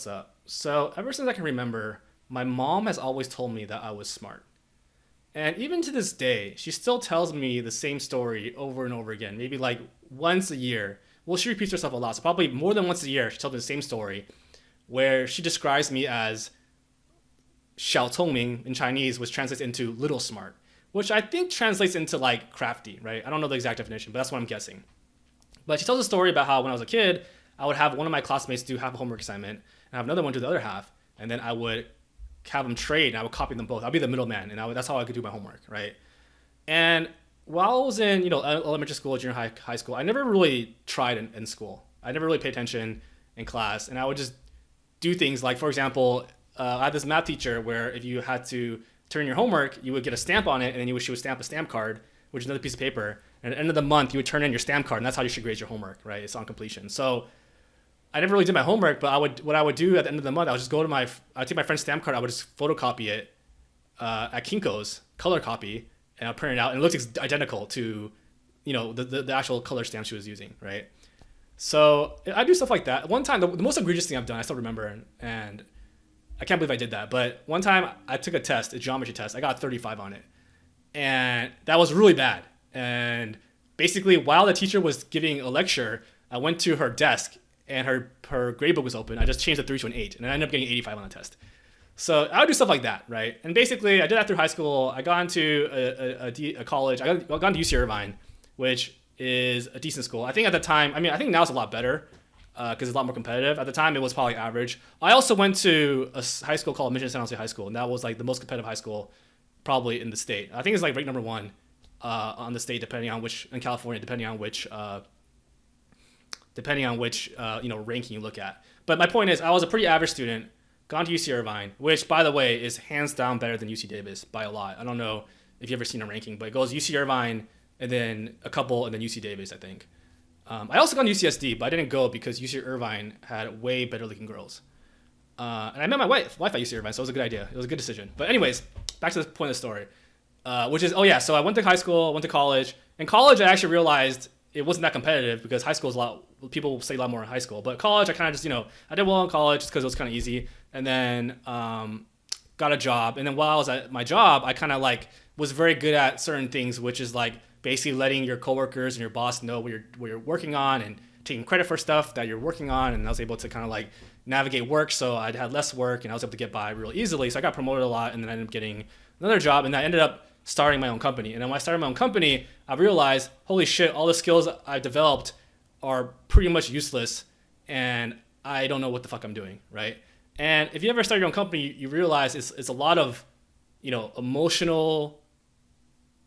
what's up. So, ever since I can remember, my mom has always told me that I was smart. And even to this day, she still tells me the same story over and over again, maybe like once a year. Well, she repeats herself a lot, so probably more than once a year, she tells me the same story where she describes me as 小聪明in Chinese, which translates into little smart, which I think translates into like crafty, right? I don't know the exact definition, but that's what I'm guessing. But she tells a story about how when I was a kid, I would have one of my classmates do half a homework assignment and have another one do the other half. And then I would have them trade and I would copy them both. I'd be the middleman and that's how I could do my homework, right? And while I was in, elementary school, junior high school, I never really tried in school. I never really paid attention in class. And I would just do things like, for example, I had this math teacher where if you had to turn your homework, you would get a stamp on it and then she would stamp a stamp card, which is another piece of paper. And at the end of the month, you would turn in your stamp card and that's how you should grade your homework, right? It's on completion. So I never really did my homework, but what I would do at the end of the month, I would just go to I'd take my friend's stamp card, I would just photocopy it at Kinko's, color copy, and I'll print it out, and it looks identical to, the actual color stamp she was using, right? So I do stuff like that. One time, the most egregious thing I've done, I still remember, and I can't believe I did that, but one time I took a test, a geometry test, I got a 35 on it, and that was really bad. And basically, while the teacher was giving a lecture, I went to her desk, and her grade book was open. I just changed the 3 to an 8, and I ended up getting 85 on the test. So I would do stuff like that, right? And basically, I did that through high school. I got into a college. I got into UC Irvine, which is a decent school. I think at the time, I think now it's a lot better because it's a lot more competitive. At the time, it was probably average. I also went to a high school called Mission San Jose High School, and that was like the most competitive high school probably in the state. I think it's like ranked number 1 on the state, in California, depending on which ranking you look at. But my point is, I was a pretty average student, gone to UC Irvine, which, by the way, is hands down better than UC Davis by a lot. I don't know if you've ever seen a ranking, but it goes UC Irvine, and then a couple, and then UC Davis, I think. I also got to UCSD, but I didn't go because UC Irvine had way better looking girls. And I met my wife at UC Irvine, so it was a good idea. It was a good decision. But anyways, back to the point of the story, which is, so I went to high school, went to college. In college, I actually realized it wasn't that competitive because high school is people say a lot more in high school. But college, I kind of just, I did well in college just because it was kind of easy. And then got a job. And then while I was at my job, I kind of was very good at certain things, which is basically letting your coworkers and your boss know what you're working on and taking credit for stuff that you're working on. And I was able to kind of navigate work. So I had less work and I was able to get by real easily. So I got promoted a lot and then I ended up getting another job. And I ended up starting my own company. And then when I started my own company, I realized, holy shit, all the skills I've developed are pretty much useless and I don't know what the fuck I'm doing, right? And if you ever start your own company, you realize it's a lot of, emotional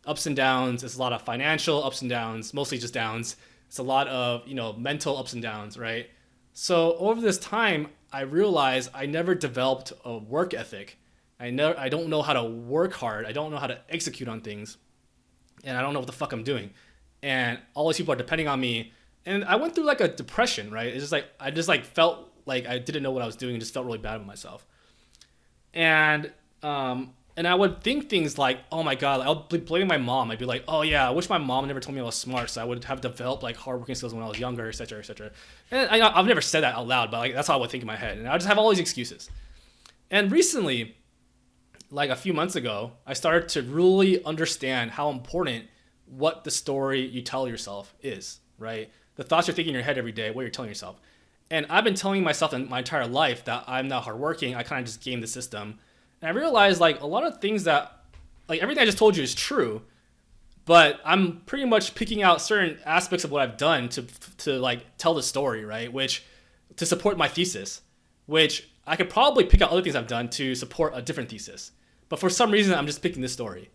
ups and downs. It's a lot of financial ups and downs, mostly just downs. It's a lot of, mental ups and downs, right? So over this time, I realized I never developed a work ethic. I don't know how to work hard. I don't know how to execute on things. And I don't know what the fuck I'm doing. And all these people are depending on me. And I went through a depression, right? It's just I just felt like I didn't know what I was doing and just felt really bad with myself. And I would think things like, oh my God, I'll be blaming my mom. I'd be like, oh yeah, I wish my mom never told me I was smart, so I would have developed hardworking skills when I was younger, et cetera, et cetera. And I've never said that out loud, but that's how I would think in my head. And I just have all these excuses. And recently, a few months ago, I started to really understand how important what the story you tell yourself is, right? The thoughts you're thinking in your head every day, what you're telling yourself. And I've been telling myself in my entire life that I'm not hardworking. I kind of just game the system. And I realized a lot of things that, everything I just told you is true, but I'm pretty much picking out certain aspects of what I've done to tell the story, right? Which, to support my thesis, which I could probably pick out other things I've done to support a different thesis. But for some reason, I'm just picking this story.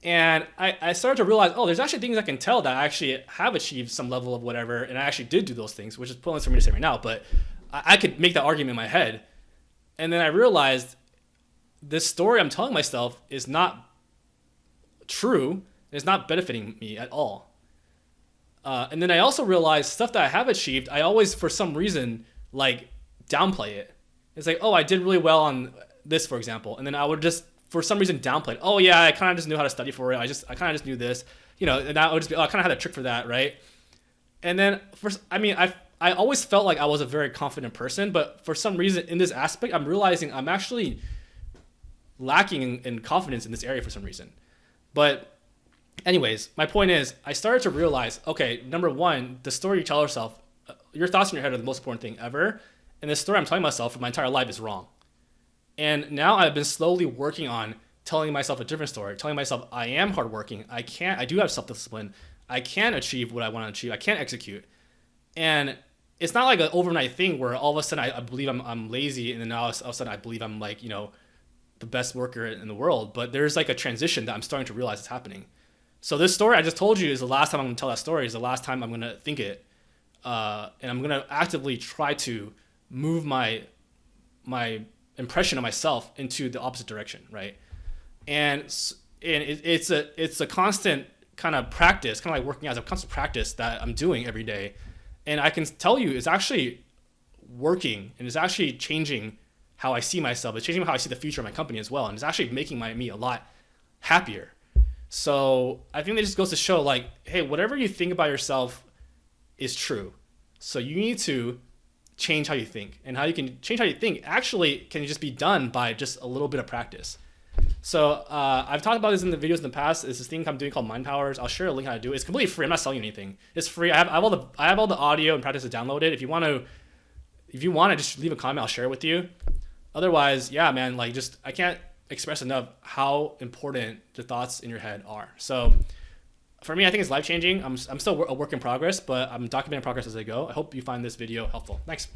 And I started to realize, there's actually things I can tell that I actually have achieved some level of whatever, and I actually did do those things, which is pointless for me to say right now, but I could make that argument in my head. And then I realized this story I'm telling myself is not true. It's not benefiting me at all. And then I also realized stuff that I have achieved, I always, for some reason, downplay it. It's I did really well on this, for example. And then I would just, for some reason, downplay it. Oh yeah, I kind of just knew how to study for it. I kind of just knew this, and I would just be, I kind of had a trick for that, right? And then I I always felt like I was a very confident person, but for some reason in this aspect, I'm realizing I'm actually lacking in confidence in this area for some reason. But anyways, my point is, I started to realize, okay, number one, the story you tell yourself, your thoughts in your head are the most important thing ever. And the story I'm telling myself for my entire life is wrong. And now I've been slowly working on telling myself a different story, telling myself I am hardworking. I do have self-discipline. I can achieve what I want to achieve. I can execute. And it's not like an overnight thing where all of a sudden I believe I'm lazy, and then now all of a sudden I believe I'm like, the best worker in the world. But there's like a transition that I'm starting to realize is happening. So this story I just told you is the last time I'm going to tell that story, is the last time I'm going to think it. And I'm going to actively try to move my impression of myself into the opposite direction, right? And it's a constant kind of practice, kind of like working out, a constant practice that I'm doing every day. And I can tell you it's actually working, and it's actually changing how I see myself. It's changing how I see the future of my company as well. And it's actually making me a lot happier. So I think that just goes to show, like, hey, whatever you think about yourself is true. So you need to change how you think, and how you can change how you think actually can just be done by just a little bit of practice. So I've talked about this in the videos in the past. It's this thing I'm doing called Mind Powers. I'll share a link how to do it. It's completely free. I'm not selling you anything. It's free. I have all the audio and practice to download it. If you want to just leave a comment, I'll share it with you. Otherwise, yeah, man, like, just I can't express enough how important the thoughts in your head are. So for me, I think it's life changing. I'm still a work in progress, but I'm documenting progress as I go. I hope you find this video helpful. Thanks.